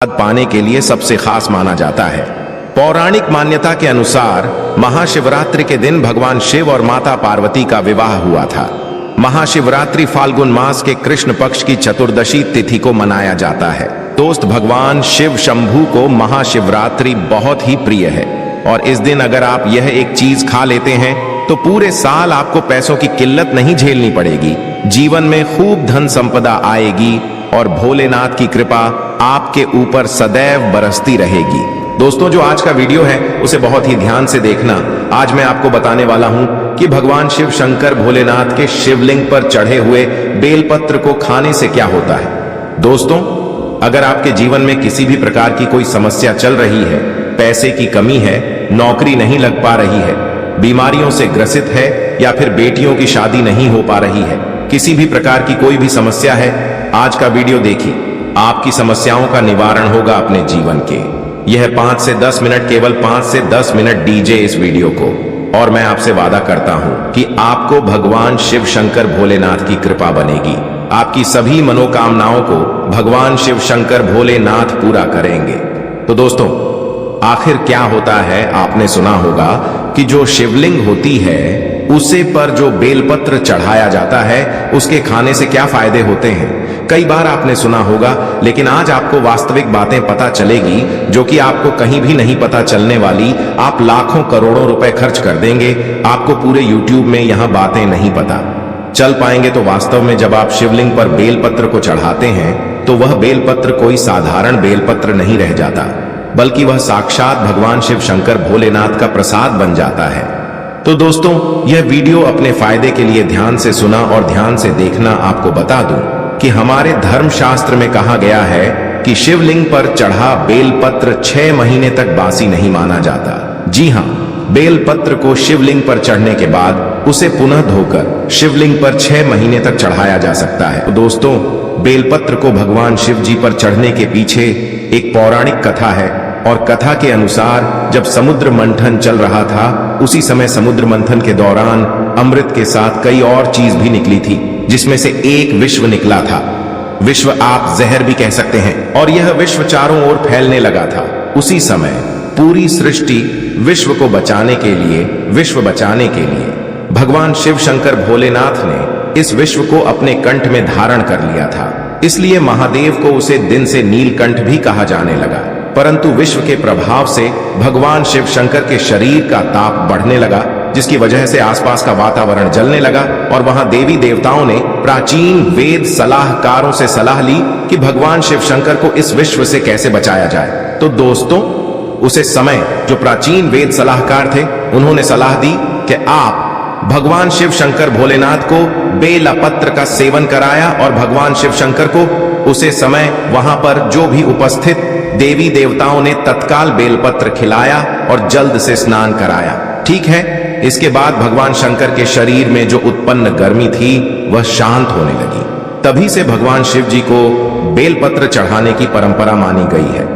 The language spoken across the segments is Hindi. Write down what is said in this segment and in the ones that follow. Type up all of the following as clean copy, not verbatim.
पाने के लिए सबसे खास माना जाता है। पौराणिक मान्यता के अनुसार महाशिवरात्रि के दिन भगवान शिव और माता पार्वती का विवाह हुआ था। महाशिवरात्रि फाल्गुन मास के कृष्ण पक्ष की चतुर्दशी तिथि को मनाया जाता है। दोस्त, भगवान शिव शंभू को महाशिवरात्रि बहुत ही प्रिय है और इस दिन अगर आप यह एक चीज खा लेते हैं तो पूरे साल आपको पैसों की किल्लत नहीं झेलनी पड़ेगी। जीवन में खूब धन संपदा आएगी और भोलेनाथ की कृपा आपके ऊपर सदैव बरसती रहेगी। दोस्तों, जो आज का वीडियो है उसे बहुत ही ध्यान से देखना। आज मैं आपको बताने वाला हूं कि भगवान शिव शंकर भोलेनाथ के शिवलिंग पर चढ़े हुए बेलपत्र को खाने से क्या होता है। दोस्तों, अगर आपके जीवन में किसी भी प्रकार की कोई समस्या चल रही है, पैसे की कमी है, नौकरी नहीं लग पा रही है, बीमारियों से ग्रसित है या फिर बेटियों की शादी नहीं हो पा रही है, किसी भी प्रकार की कोई भी समस्या है, आज का वीडियो देखिए। आपकी समस्याओं का निवारण होगा अपने जीवन के। यह 5 से 10 मिनट, केवल 5 से 10 मिनट दीजिए इस वीडियो को और मैं आपसे वादा करता हूं कि आपको भगवान शिव शंकर भोलेनाथ की कृपा बनेगी। आपकी सभी मनोकामनाओं को भगवान शिव शंकर भोलेनाथ पूरा करेंगे। तो दोस्तों, आखिर क्या होता है, आपने सुना होगा कि जो शिवलिंग होती है उसे पर जो बेलपत्र चढ़ाया जाता है उसके खाने से क्या फायदे होते हैं। कई बार आपने सुना होगा, लेकिन आज आपको वास्तविक बातें पता चलेगी जो कि आपको कहीं भी नहीं पता चलने वाली। आप लाखों करोड़ों रुपए खर्च कर देंगे, आपको पूरे YouTube में यहां बातें नहीं पता चल पाएंगे। तो वास्तव में जब आप शिवलिंग पर बेलपत्र को चढ़ाते हैं तो वह बेलपत्र कोई साधारण बेलपत्र नहीं रह जाता, बल्कि वह साक्षात भगवान शिव शंकर भोलेनाथ का प्रसाद बन जाता है। तो दोस्तों, यह वीडियो अपने फायदे के लिए ध्यान से सुना और ध्यान से देखना। आपको बता दूं कि हमारे धर्मशास्त्र में कहा गया है कि शिवलिंग पर चढ़ा बेलपत्र 6 महीने तक बासी नहीं माना जाता। जी हां, बेलपत्र को शिवलिंग पर चढ़ने के बाद उसे पुनः धोकर शिवलिंग पर 6 महीने तक चढ़ाया जा सकता है। तो दोस्तों, बेलपत्र को भगवान शिव जी पर चढ़ने के पीछे एक पौराणिक कथा है और कथा के अनुसार जब समुद्र मंथन चल रहा था, उसी समय समुद्र मंथन के दौरान अमृत के साथ कई और चीज भी निकली थी, जिसमें से एक विश्व निकला था। विश्व आप जहर भी कह सकते हैं, और यह विश्व चारों ओर फैलने लगा था। उसी समय पूरी सृष्टि विश्व को बचाने के लिए, विश्व बचाने के लिए भगवान शिव शंकर भोलेनाथ ने इस विश्व को अपने कंठ में धारण कर लिया था। इसलिए महादेव को उसे दिन से नीलकंठ भी कहा जाने लगा। परंतु विश्व के प्रभाव से भगवान शिव शंकर के शरीर का ताप बढ़ने लगा, जिसकी वजह से आसपास का वातावरण जलने लगा और वहां देवी देवताओं ने प्राचीन वेद सलाहकारों से सलाह ली कि भगवान शिव शंकर को इस विश्व से कैसे बचाया जाए। तो दोस्तों, उसे समय जो प्राचीन वेद सलाहकार थे, उन्होंने सलाह दी कि आप भगवान शिव शंकर भोलेनाथ को बेलपत्र का सेवन कराया और भगवान शिव शंकर को उसे समय वहां पर जो भी उपस्थित देवी देवताओं ने तत्काल बेलपत्र खिलाया और जल्द से स्नान कराया। ठीक है, इसके बाद भगवान शंकर के शरीर में जो उत्पन्न गर्मी थी वह शांत होने लगी। तभी से भगवान शिव जी को बेलपत्र चढ़ाने की परंपरा मानी गई है।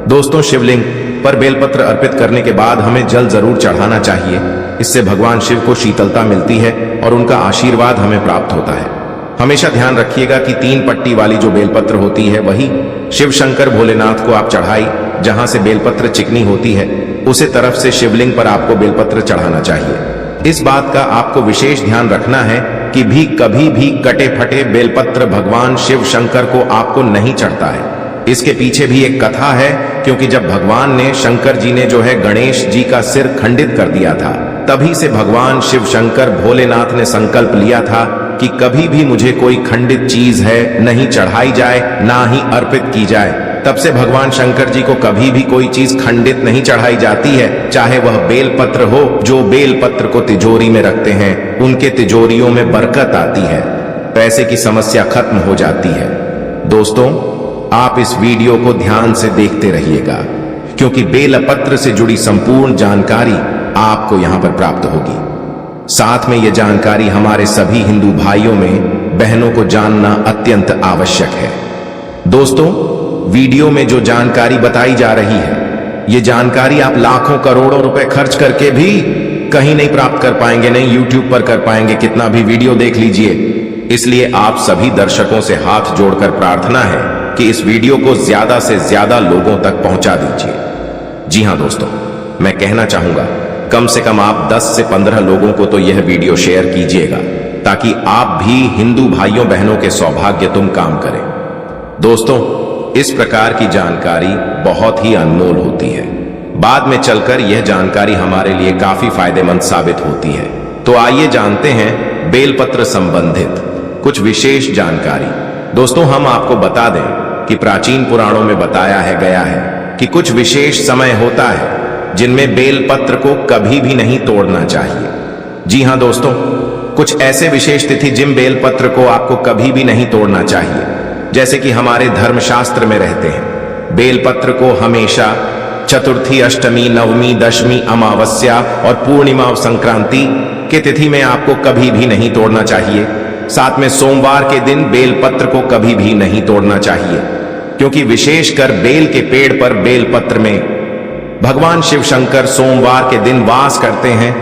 दोस्तों, शिवलिंग पर बेलपत्र अर्पित करने के बाद हमें जल जरूर चढ़ाना चाहिए। इससे भगवान शिव को शीतलता मिलती है और उनका आशीर्वाद हमें प्राप्त होता है। हमेशा ध्यान रखिएगा कि 3 पट्टी वाली जो बेलपत्र होती है वही शिव शंकर भोलेनाथ को आप चढ़ाई। जहां से बेलपत्र चिकनी होती है उसे तरफ से शिवलिंग पर आपको बेलपत्र चढ़ाना चाहिए। इस बात का आपको विशेष ध्यान रखना है कि कभी भी कटे फटे बेलपत्र भगवान शिव शंकर को आपको नहीं चढ़ता है। इसके पीछे भी एक कथा है, क्योंकि जब भगवान ने शंकर जी ने जो है गणेश जी का सिर खंडित कर दिया था, तभी से भगवान शिव शंकर भोलेनाथ ने संकल्प लिया था कि कभी भी मुझे कोई खंडित चीज है नहीं चढ़ाई जाए, ना ही अर्पित की जाए। तब से भगवान शंकर जी को कभी भी कोई चीज खंडित नहीं चढ़ाई जाती है, चाहे वह बेलपत्र हो। जो बेलपत्र को तिजोरी में रखते हैं उनके तिजोरियों में बरकत आती है, पैसे की समस्या खत्म हो जाती है। दोस्तों, आप इस वीडियो को ध्यान से देखते रहिएगा, क्योंकि बेलपत्र से जुड़ी संपूर्ण जानकारी आपको यहां पर प्राप्त होगी। साथ में यह जानकारी हमारे सभी हिंदू भाइयों में, बहनों को जानना अत्यंत आवश्यक है। दोस्तों, वीडियो में जो जानकारी बताई जा रही है, यह जानकारी आप लाखों करोड़ों रुपए खर्च करके भी कहीं नहीं प्राप्त कर पाएंगे, नहीं YouTube पर कर पाएंगे, कितना भी वीडियो देख लीजिए। इसलिए आप सभी दर्शकों से हाथ जोड़कर प्रार्थना है कि इस वीडियो को ज्यादा से ज्यादा लोगों तक पहुंचा दीजिए। जी हां दोस्तों, मैं कहना चाहूंगा कम से कम आप 10 से 15 लोगों को तो यह वीडियो शेयर कीजिएगा, ताकि आप भी हिंदू भाइयों बहनों के सौभाग्य तुम काम करें। दोस्तों, इस प्रकार की जानकारी बहुत ही अनमोल होती है। बाद में चलकर यह जानकारी हमारे लिए काफी फायदेमंद साबित होती है। तो आइए जानते हैं बेलपत्र संबंधित कुछ विशेष जानकारी। दोस्तों, हम आपको बता दें कि प्राचीन पुराणों में बताया गया है कि कुछ विशेष समय होता है जिनमें बेलपत्र को कभी भी नहीं तोड़ना चाहिए। जी हां दोस्तों, कुछ ऐसे विशेष तिथि जिन बेलपत्र को आपको कभी भी नहीं तोड़ना चाहिए, जैसे कि हमारे धर्मशास्त्र में रहते हैं। बेलपत्र को हमेशा चतुर्थी, अष्टमी, नवमी, दशमी, अमावस्या और पूर्णिमा और संक्रांति के तिथि में आपको कभी भी नहीं तोड़ना चाहिए। साथ में सोमवार के दिन बेलपत्र को कभी भी नहीं तोड़ना चाहिए, क्योंकि विशेषकर बेल के पेड़ पर बेलपत्र में भगवान शिव शंकर सोमवार के दिन वास करते हैं,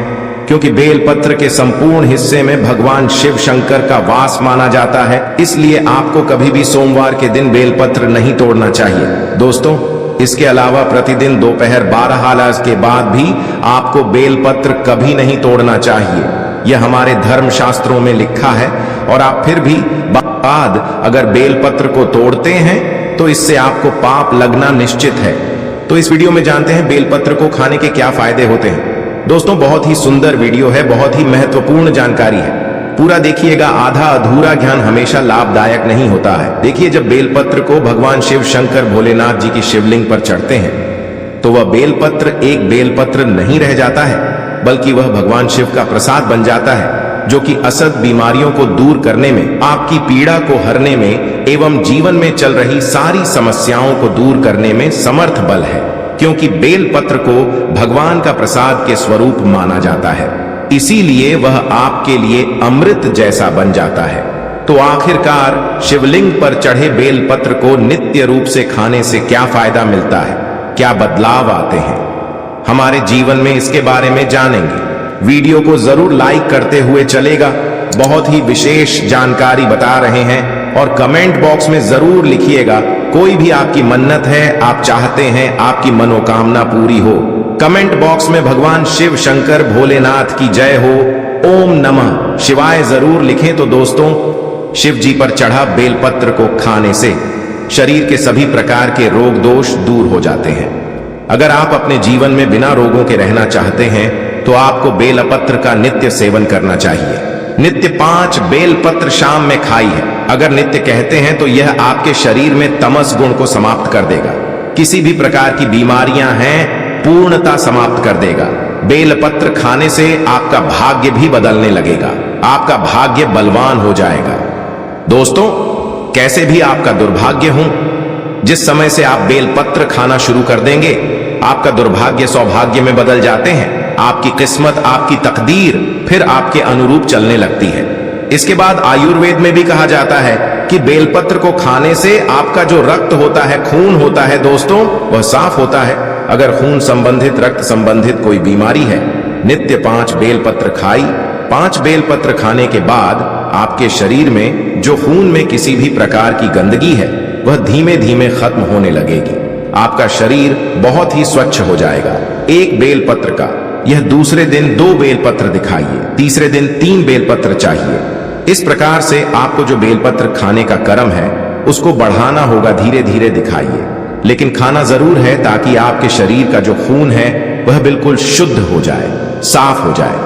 क्योंकि बेलपत्र के संपूर्ण हिस्से में भगवान शिव शंकर का वास माना जाता है। इसलिए आपको कभी भी सोमवार के दिन बेलपत्र नहीं तोड़ना चाहिए। दोस्तों, इसके अलावा प्रतिदिन दोपहर 12 के बाद भी आपको बेलपत्र कभी नहीं तोड़ना चाहिए। यह हमारे धर्म शास्त्रों में लिखा है, और आप फिर भी बाद अगर बेलपत्र को तोड़ते हैं तो इससे आपको पाप लगना निश्चित है। तो इस वीडियो में जानते हैं बेलपत्र को खाने के क्या फायदे होते हैं। दोस्तों, बहुत ही सुंदर वीडियो है, बहुत ही महत्वपूर्ण जानकारी है। पूरा देखिएगा, आधा अधूरा ज्ञान हमेशा लाभदायक नहीं होता है। देखिए, जब बेलपत्र को भगवान शिव शंकर भोलेनाथ जी की शिवलिंग पर चढ़ते हैं तो वह बेलपत्र एक बेलपत्र नहीं रह जाता है, बल्कि वह भगवान शिव का प्रसाद बन जाता है, जो कि असद बीमारियों को दूर करने में, आपकी पीड़ा को हरने में एवं जीवन में चल रही सारी समस्याओं को दूर करने में समर्थ बल है, क्योंकि बेलपत्र को भगवान का प्रसाद के स्वरूप माना जाता है। इसीलिए वह आपके लिए अमृत जैसा बन जाता है। तो आखिरकार शिवलिंग पर चढ़े बेलपत्र को नित्य रूप से खाने से क्या फायदा मिलता है, क्या बदलाव आते हैं हमारे जीवन में, इसके बारे में जानेंगे। वीडियो को जरूर लाइक करते हुए चलेगा। बहुत ही विशेष जानकारी बता रहे हैं, और कमेंट बॉक्स में जरूर लिखिएगा कोई भी आपकी मन्नत है, आप चाहते हैं आपकी मनोकामना पूरी हो। कमेंट बॉक्स में भगवान शिव शंकर भोलेनाथ की जय हो, ओम नमः शिवाय जरूर लिखें। तो दोस्तों, शिव जी पर चढ़ा बेलपत्र को खाने से शरीर के सभी प्रकार के रोग दोष दूर हो जाते हैं। अगर आप अपने जीवन में बिना रोगों के रहना चाहते हैं तो आपको बेलपत्र का नित्य सेवन करना चाहिए। नित्य 5 बेलपत्र शाम में खाइए। अगर नित्य कहते हैं तो यह आपके शरीर में तमस गुण को समाप्त कर देगा। किसी भी प्रकार की बीमारियां हैं पूर्णता समाप्त कर देगा। बेलपत्र खाने से आपका भाग्य भी बदलने लगेगा, आपका भाग्य बलवान हो जाएगा। दोस्तों, कैसे भी आपका दुर्भाग्य हो, जिस समय से आप बेलपत्र खाना शुरू कर देंगे, आपका दुर्भाग्य सौभाग्य में बदल जाते हैं। आपकी किस्मत, आपकी तकदीर फिर आपके अनुरूप चलने लगती है। इसके बाद आयुर्वेद में भी कहा जाता है कि बेलपत्र को खाने से आपका जो रक्त होता है, खून होता है दोस्तों, वह साफ होता है। अगर खून संबंधित, रक्त संबंधित कोई बीमारी है, नित्य 5 बेलपत्र खाई। 5 बेलपत्र खाने के बाद आपके शरीर में जो खून में किसी भी प्रकार की गंदगी है, वह धीमे धीमे खत्म होने लगेगी। आपका शरीर बहुत ही स्वच्छ हो जाएगा। 1 बेलपत्र का यह दूसरे दिन 2 बेलपत्र दिखाइए, तीसरे दिन 3 बेलपत्र चाहिए। इस प्रकार से आपको जो बेलपत्र खाने का क्रम है उसको बढ़ाना होगा, धीरे धीरे दिखाइए, लेकिन खाना जरूर है, ताकि आपके शरीर का जो खून है वह बिल्कुल शुद्ध हो जाए, साफ हो जाए।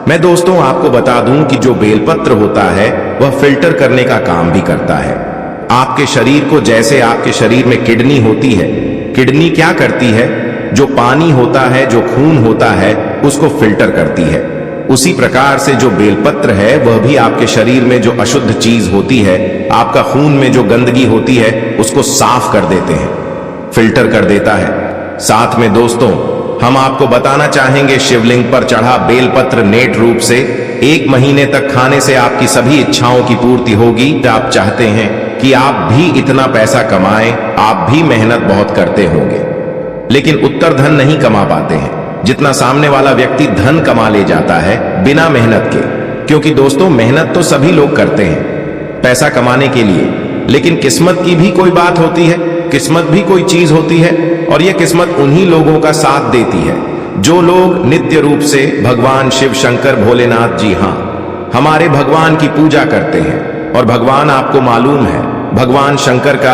मैं दोस्तों आपको बता दूं कि जो बेलपत्र होता है वह फिल्टर करने का काम भी करता है। आपके शरीर को, जैसे आपके शरीर में किडनी होती है, किडनी क्या करती है, जो पानी होता है, जो खून होता है, उसको फिल्टर करती है। उसी प्रकार से जो बेलपत्र है वह भी आपके शरीर में जो अशुद्ध चीज होती है, आपका खून में जो गंदगी होती है, उसको साफ कर देते हैं, फिल्टर कर देता है। साथ में दोस्तों, हम आपको बताना चाहेंगे, शिवलिंग पर चढ़ा बेलपत्र नेट रूप से 1 महीने तक खाने से आपकी सभी इच्छाओं की पूर्ति होगी। आप चाहते हैं कि आप भी इतना पैसा कमाएं, आप भी मेहनत बहुत करते होंगे, लेकिन उत्तर धन नहीं कमा पाते हैं जितना सामने वाला व्यक्ति धन कमा ले जाता है बिना मेहनत के। क्योंकि दोस्तों, मेहनत तो सभी लोग करते हैं पैसा कमाने के लिए, लेकिन किस्मत की भी कोई बात होती है, किस्मत भी कोई चीज होती है, और यह किस्मत उन्हीं लोगों का साथ देती है जो लोग नित्य रूप से भगवान शिव शंकर भोलेनाथ, जी हां, हमारे भगवान की पूजा करते हैं। और भगवान, आपको मालूम है, भगवान शंकर का